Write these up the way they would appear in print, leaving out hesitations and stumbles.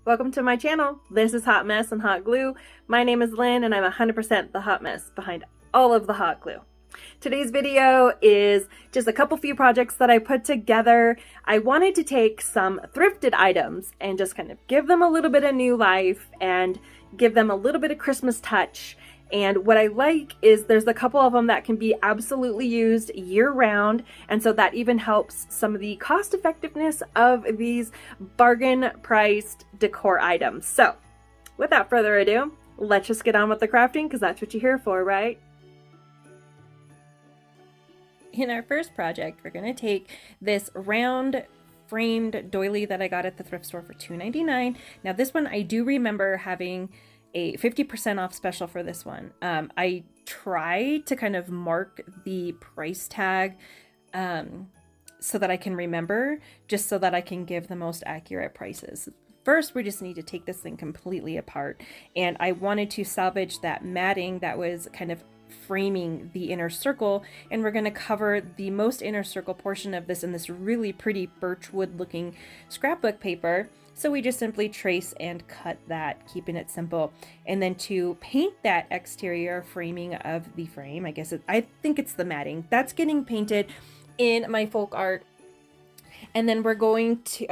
Welcome to my channel. This is Hot Mess and Hot Glue. My name is Lynn and I'm 100% the hot mess behind all of the hot glue. Today's video is just a few projects that I put together. I wanted to take some thrifted items and just kind of give them a little bit of new life and give them a little bit of Christmas touch. And what I like is there's a couple of them that can be absolutely used year-round, and so that even helps some of the cost effectiveness of these bargain priced decor items. So without further ado, let's just get on with the crafting, because that's what you're here for, right? In our first project, we're going to take this round framed doily that I got at the thrift store for $2.99. Now this one, I do remember having a 50% off special for this one. I try to kind of mark the price tag so that I can remember, just so that I can give the most accurate prices. First, we just need to take this thing completely apart, and I wanted to salvage that matting that was kind of framing the inner circle, and we're going to cover the most inner circle portion of this in this really pretty birchwood looking scrapbook paper. So we just simply trace and cut that, keeping it simple. And then to paint that exterior framing of the frame, I think it's the matting, that's getting painted in my folk art. And then we're going to,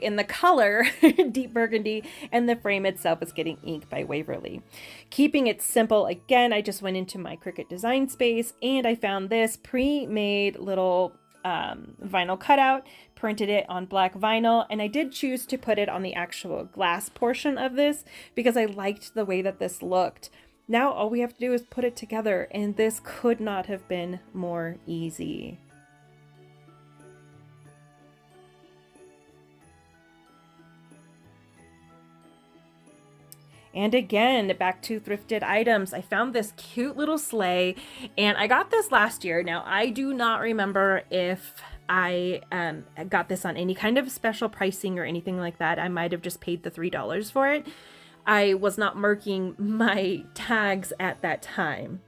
in the color, deep burgundy, and the frame itself is getting inked by Waverly. Keeping it simple, again, I just went into my Cricut design space and I found this pre-made little vinyl cutout, printed it on black vinyl, and I did choose to put it on the actual glass portion of this because I liked the way that this looked. Now all we have to do is put it together, and this could not have been more easy. And again, back to thrifted items. I found this cute little sleigh, and I got this last year. Now, I do not remember if I got this on any kind of special pricing or anything like that. I might have just paid the $3 for it. I was not marking my tags at that time.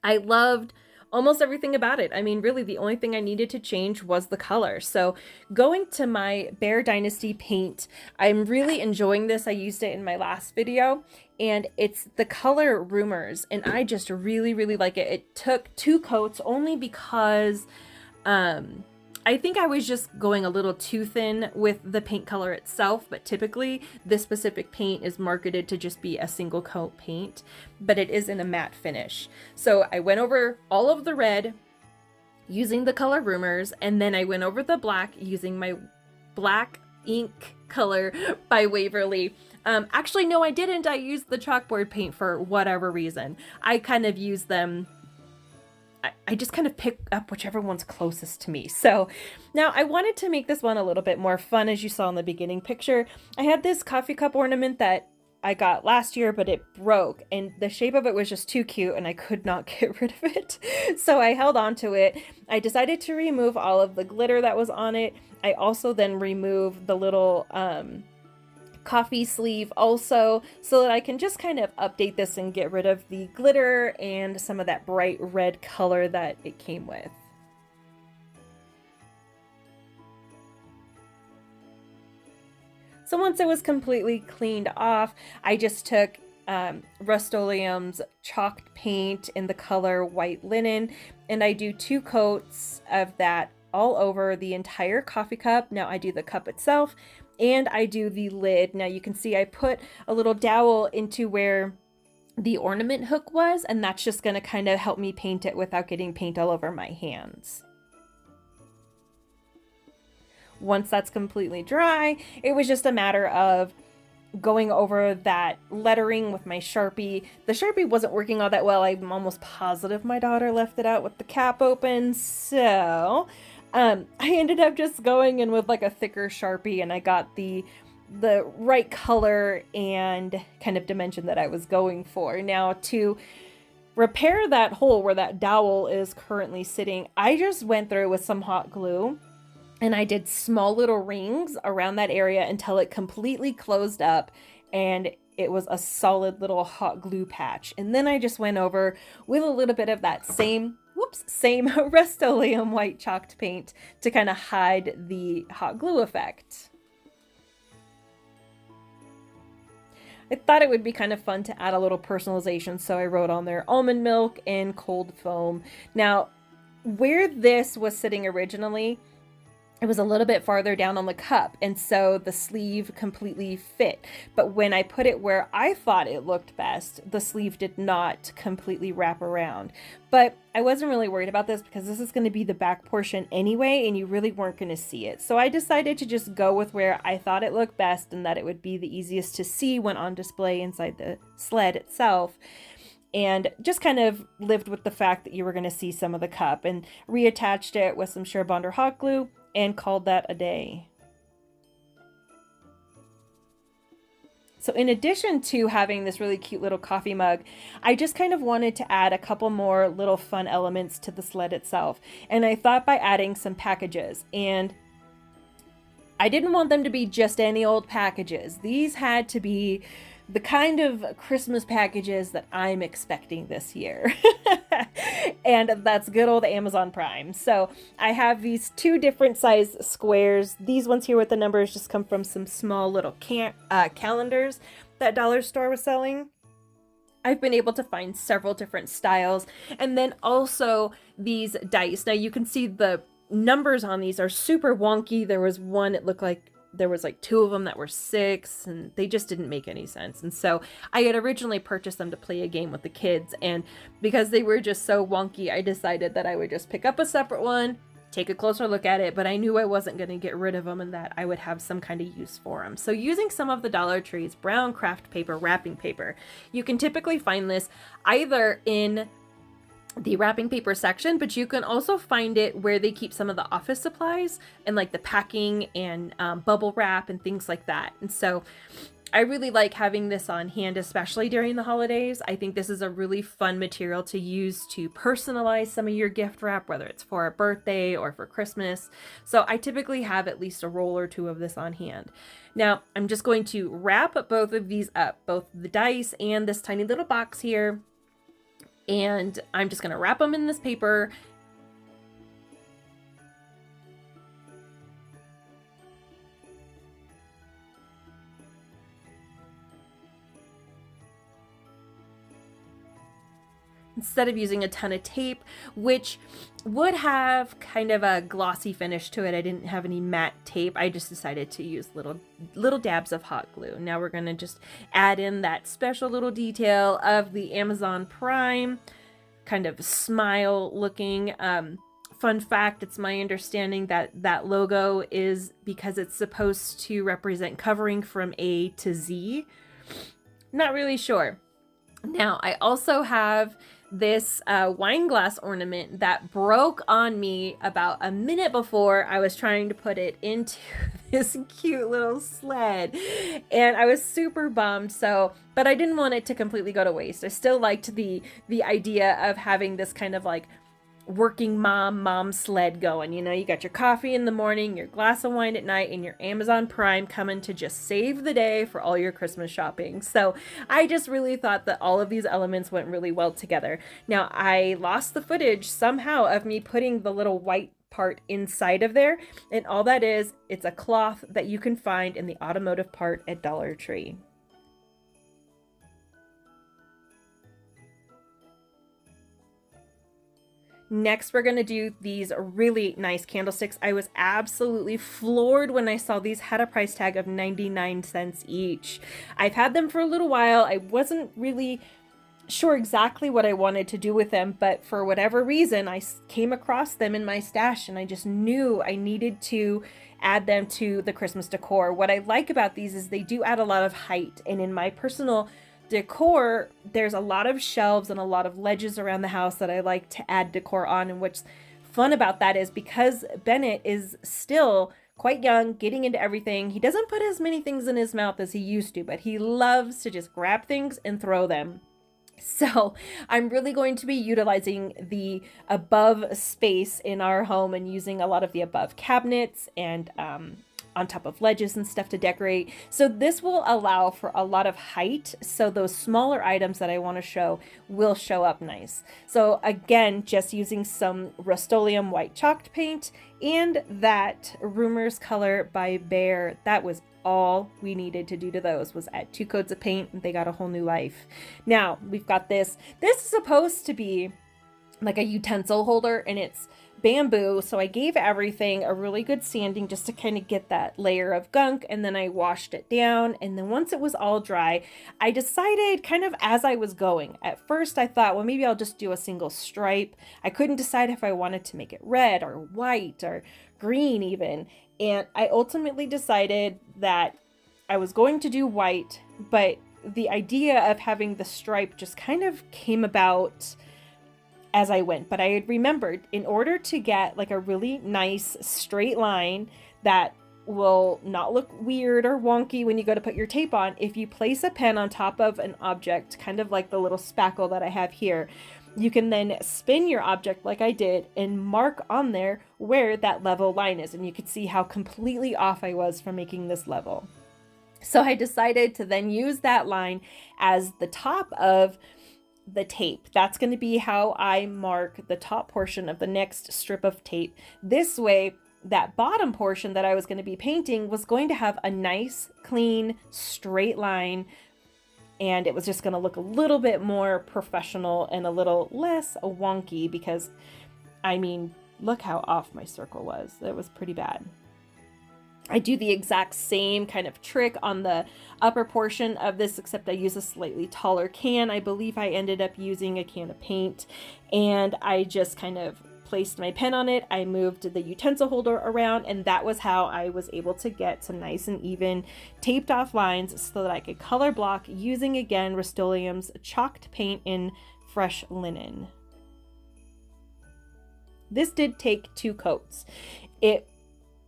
I loved almost everything about it. I mean, really, the only thing I needed to change was the color. So going to my Beher Dynaty paint, I'm really enjoying this. I used it in my last video, and it's the color Rumors, and I just really, really like it. It took 2 coats only because I think I was just going a little too thin with the paint color itself, but typically this specific paint is marketed to just be a single coat paint, but it is in a matte finish. So I went over all of the red using the color Rumors, and then I went over the black using my black ink color by Waverly. Actually, no, I didn't. I used the chalkboard paint for whatever reason. I kind of used them. I just kind of pick up whichever one's closest to me. So now I wanted to make this one a little bit more fun. As you saw in the beginning picture, I had this coffee cup ornament that I got last year, but it broke, and the shape of it was just too cute and I could not get rid of it. So I held on to it. I decided to remove all of the glitter that was on it. I also then removed the little coffee sleeve also, so that I can just kind of update this and get rid of the glitter and some of that bright red color that it came with. So once it was completely cleaned off, I just took Rust-Oleum's chalked paint in the color white linen, and I do 2 coats of that all over the entire coffee cup. Now I do the cup itself, and I do the lid. Now you can see I put a little dowel into where the ornament hook was, and that's just going to kind of help me paint it without getting paint all over my hands. Once that's completely dry, it was just a matter of going over that lettering with my Sharpie. The Sharpie wasn't working all that well. I'm almost positive my daughter left it out with the cap open, so I ended up just going in with like a thicker Sharpie, and I got the right color and kind of dimension that I was going for. Now to repair that hole where that dowel is currently sitting, I just went through with some hot glue and I did small little rings around that area until it completely closed up and it was a solid little hot glue patch. And then I just went over with a little bit of that same Rust-Oleum white chalked paint to kind of hide the hot glue effect. I thought it would be kind of fun to add a little personalization, so I wrote on there almond milk and cold foam. Now, where this was sitting originally, it was a little bit farther down on the cup, and so the sleeve completely fit. But when I put it where I thought it looked best, the sleeve did not completely wrap around. But I wasn't really worried about this because this is going to be the back portion anyway, and you really weren't going to see it. So I decided to just go with where I thought it looked best and that it would be the easiest to see when on display inside the sled itself. And just kind of lived with the fact that you were going to see some of the cup, and reattached it with some Surebonder hot glue and called that a day. So in addition to having this really cute little coffee mug, I just kind of wanted to add a couple more little fun elements to the sled itself. And I thought by adding some packages, and I didn't want them to be just any old packages. These had to be the kind of Christmas packages that I'm expecting this year. And that's good old Amazon Prime. So I have these 2 different size squares. These ones here with the numbers just come from some small little calendars that Dollar Store was selling. I've been able to find several different styles. And then also these dice. Now you can see the numbers on these are super wonky. There was one, it looked like there was like 2 of them that were 6, and they just didn't make any sense. And so I had originally purchased them to play a game with the kids, and because they were just so wonky, I decided that I would just pick up a separate one, take a closer look at it, but I knew I wasn't going to get rid of them and that I would have some kind of use for them. So using some of the Dollar Tree's brown craft paper wrapping paper, you can typically find this either in the wrapping paper section, but you can also find it where they keep some of the office supplies and like the packing and bubble wrap and things like that. And so I really like having this on hand, especially during the holidays. I think this is a really fun material to use to personalize some of your gift wrap, whether it's for a birthday or for Christmas. So I typically have at least a roll or 2 of this on hand. Now I'm just going to wrap both of these up, both the dice and this tiny little box here. And I'm just going to wrap them in this paper. Instead of using a ton of tape, which would have kind of a glossy finish to it. I didn't have any matte tape. I just decided to use little dabs of hot glue. Now we're going to just add in that special little detail of the Amazon Prime kind of smile looking. Fun fact, it's my understanding that that logo is because it's supposed to represent covering from A to Z. Not really sure. Now I also have this wine glass ornament that broke on me about a minute before I was trying to put it into this cute little sled, and I was super bummed. But I didn't want it to completely go to waste. I still liked the idea of having this kind of like working mom sled going. You know, you got your coffee in the morning, your glass of wine at night, and your Amazon Prime coming to just save the day for all your Christmas shopping. So I just really thought that all of these elements went really well together. Now I lost the footage somehow of me putting the little white part inside of there, and all that is, it's a cloth that you can find in the automotive part at Dollar Tree. Next, we're going to do these really nice candlesticks. I was absolutely floored when I saw these had a price tag of 99 cents each. I've had them for a little while. I wasn't really sure exactly what I wanted to do with them, but for whatever reason, I came across them in my stash and I just knew I needed to add them to the Christmas decor. What I like about these is they do add a lot of height, and in my personal decor, there's a lot of shelves and a lot of ledges around the house that I like to add decor on. And what's fun about that is because Bennett is still quite young, getting into everything, he doesn't put as many things in his mouth as he used to, but he loves to just grab things and throw them. So I'm really going to be utilizing the above space in our home and using a lot of the above cabinets and on top of ledges and stuff to decorate. So this will allow for a lot of height, so those smaller items that I want to show will show up nice. So again, just using some Rust-oleium white chalked paint and that Rumors color by Beher. That was all we needed to do to those was add 2 coats of paint and they got a whole new life. Now we've got this. This is supposed to be like a utensil holder and it's bamboo, so I gave everything a really good sanding just to kind of get that layer of gunk, and then I washed it down. And then once it was all dry, I decided kind of as I was going. At first I thought, well, maybe I'll just do a single stripe. I couldn't decide if I wanted to make it red or white or green even, and I ultimately decided that I was going to do white, but the idea of having the stripe just kind of came about as I went. But I had remembered, in order to get like a really nice straight line that will not look weird or wonky when you go to put your tape on, if you place a pen on top of an object, kind of like the little spackle that I have here, you can then spin your object like I did and mark on there where that level line is. And you could see how completely off I was from making this level. So I decided to then use that line as the top of the tape. That's going to be how I mark the top portion of the next strip of tape. This way, that bottom portion that I was going to be painting was going to have a nice, clean, straight line, and it was just going to look a little bit more professional and a little less wonky because, I mean, look how off my circle was. It was pretty bad. I do the exact same kind of trick on the upper portion of this, except I use a slightly taller can. I believe I ended up using a can of paint, and I just kind of placed my pen on it. I moved the utensil holder around, and that was how I was able to get some nice and even taped off lines so that I could color block using, again, Rust-oleum's chalked paint in fresh linen. This did take 2 coats. It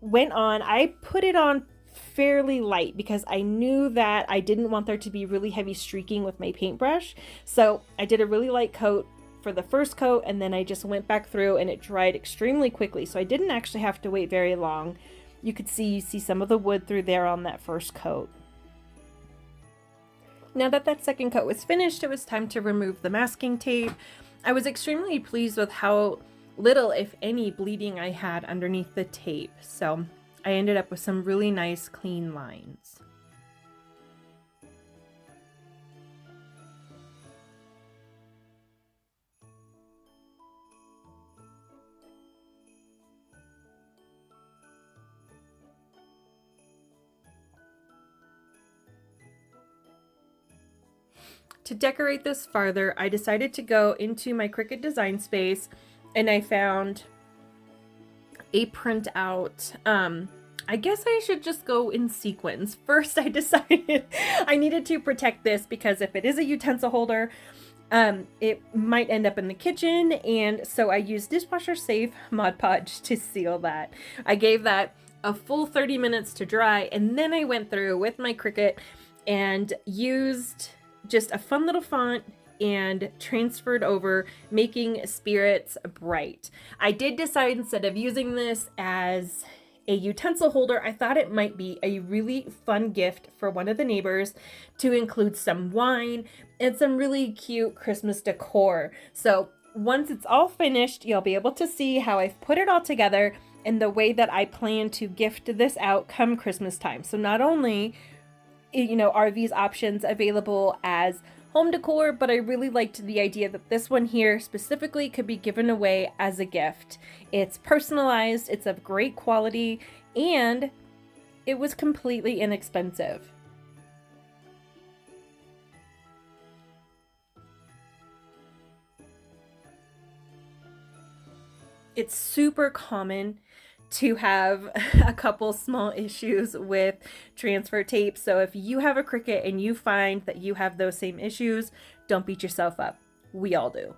went on, I put it on fairly light because I knew that I didn't want there to be really heavy streaking with my paintbrush. So I did a really light coat for the first coat, and then I just went back through and it dried extremely quickly. So I didn't actually have to wait very long. You see some of the wood through there on that first coat. Now that that second coat was finished, it was time to remove the masking tape. I was extremely pleased with how little, if any, bleeding I had underneath the tape, so I ended up with some really nice clean lines. To decorate this farther, I decided to go into my Cricut design space and I found a printout. I guess I should just go in sequence. First, I decided I needed to protect this because if it is a utensil holder, it might end up in the kitchen, and so I used dishwasher safe Mod Podge to seal that. I gave that a full 30 minutes to dry, and then I went through with my Cricut and used just a fun little font and transferred over, making spirits bright. I did decide, instead of using this as a utensil holder, I thought it might be a really fun gift for one of the neighbors to include some wine and some really cute Christmas decor. So once it's all finished, you'll be able to see how I've put it all together and the way that I plan to gift this out come Christmas time. So not only, you know, are these options available as home decor, but I really liked the idea that this one here specifically could be given away as a gift. It's personalized, it's of great quality, and it was completely inexpensive. It's super common to have a couple small issues with transfer tape. So if you have a Cricut and you find that you have those same issues, don't beat yourself up. We all do.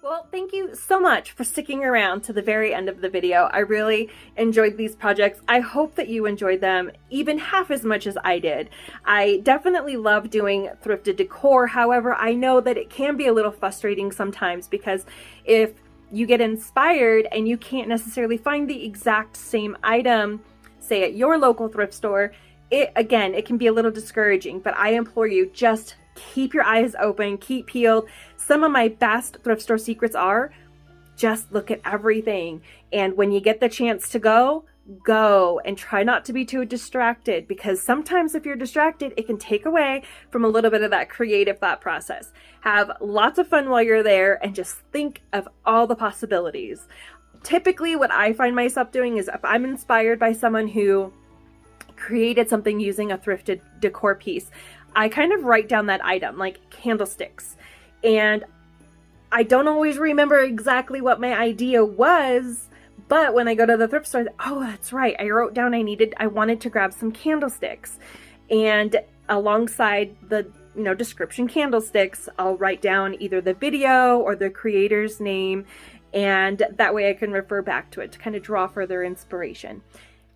Well, thank you so much for sticking around to the very end of the video. I really enjoyed these projects. I hope that you enjoyed them even half as much as I did. I definitely love doing thrifted decor. However, I know that it can be a little frustrating sometimes because if you get inspired and you can't necessarily find the exact same item, say at your local thrift store, it can be a little discouraging, but I implore you, just keep your eyes open, keep peeled. Some of my best thrift store secrets are just look at everything. And when you get the chance to go, go and try not to be too distracted, because sometimes if you're distracted, it can take away from a little bit of that creative thought process. Have lots of fun while you're there and just think of all the possibilities. Typically, what I find myself doing is if I'm inspired by someone who created something using a thrifted decor piece, I kind of write down that item, like candlesticks. And I don't always remember exactly what my idea was, but when I go to the thrift store, oh, that's right, I wrote down I wanted to grab some candlesticks. And alongside the description candlesticks, I'll write down either the video or the creator's name, and that way I can refer back to it to kind of draw further inspiration.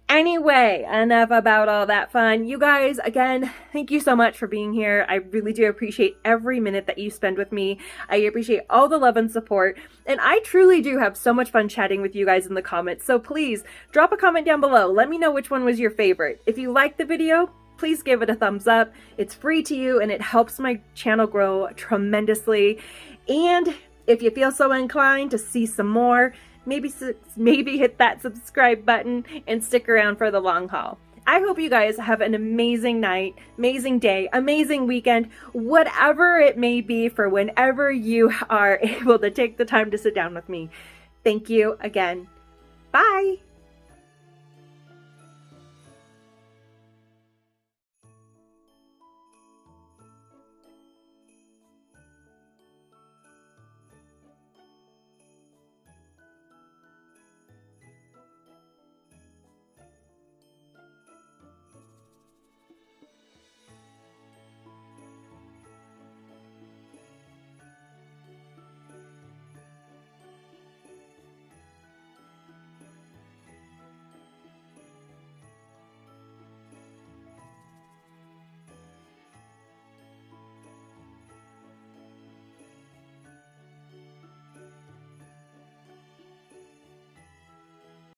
Anyway, enough about all that fun. You guys, again, thank you so much for being here. I really do appreciate every minute that you spend with me. I appreciate all the love and support. And I truly do have so much fun chatting with you guys in the comments. So please drop a comment down below. Let me know which one was your favorite. If you liked the video, please give it a thumbs up. It's free to you and it helps my channel grow tremendously. And if you feel so inclined to see some more, maybe hit that subscribe button and stick around for the long haul. I hope you guys have an amazing night, amazing day, amazing weekend, whatever it may be for whenever you are able to take the time to sit down with me. Thank you again. Bye.